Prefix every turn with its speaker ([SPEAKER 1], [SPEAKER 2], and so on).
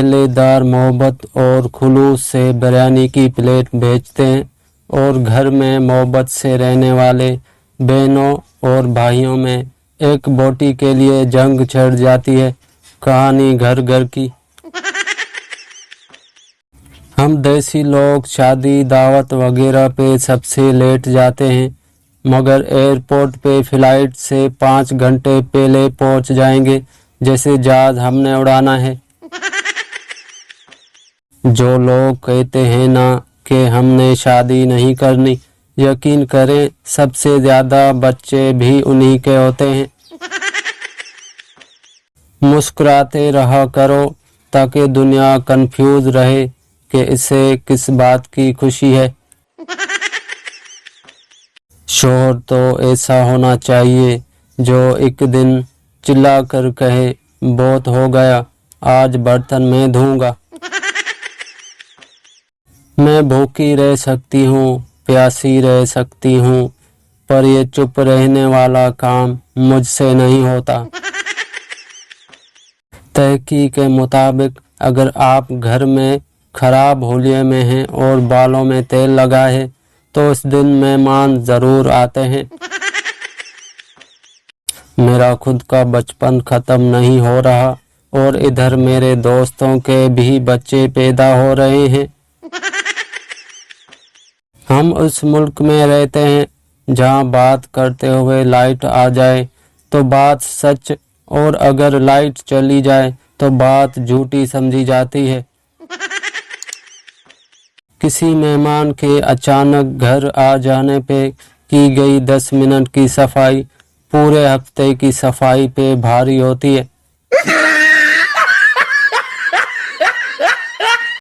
[SPEAKER 1] दिलेदार मोहब्बत और खुलूस से बिरयानी की प्लेट भेजते हैं और घर में मोहब्बत से रहने वाले बहनों और भाइयों में एक बोटी के लिए जंग छिड़ जाती है। कहानी घर घर की। हम देसी लोग शादी दावत वगैरह पे सबसे लेट जाते हैं, मगर एयरपोर्ट पे फ्लाइट से 5 घंटे पहले पहुंच जाएंगे, जैसे जहाज हमने उड़ाना है। जो लोग कहते हैं ना कि हमने शादी नहीं करनी, यकीन करें सबसे ज्यादा बच्चे भी उन्हीं के होते हैं। मुस्कुराते रहा करो ताकि दुनिया कंफ्यूज रहे कि इसे किस बात की खुशी है। शोहर तो ऐसा होना चाहिए जो एक दिन चिल्ला कर कहे, बहुत हो गया, आज बर्तन मैं धोऊंगा। मैं भूखी रह सकती हूँ, प्यासी रह सकती हूँ, पर ये चुप रहने वाला काम मुझसे नहीं होता। तहकीक के मुताबिक अगर आप घर में खराब होलिये में हैं और बालों में तेल लगा है तो इस दिन मेहमान जरूर आते हैं। मेरा खुद का बचपन खत्म नहीं हो रहा और इधर मेरे दोस्तों के भी बच्चे पैदा हो रहे हैं। हम उस मुल्क में रहते हैं जहां बात करते हुए लाइट आ जाए तो बात सच, और अगर लाइट चली जाए तो बात झूठी समझी जाती है। किसी मेहमान के अचानक घर आ जाने पे की गई 10 मिनट की सफाई पूरे हफ्ते की सफाई पे भारी होती है।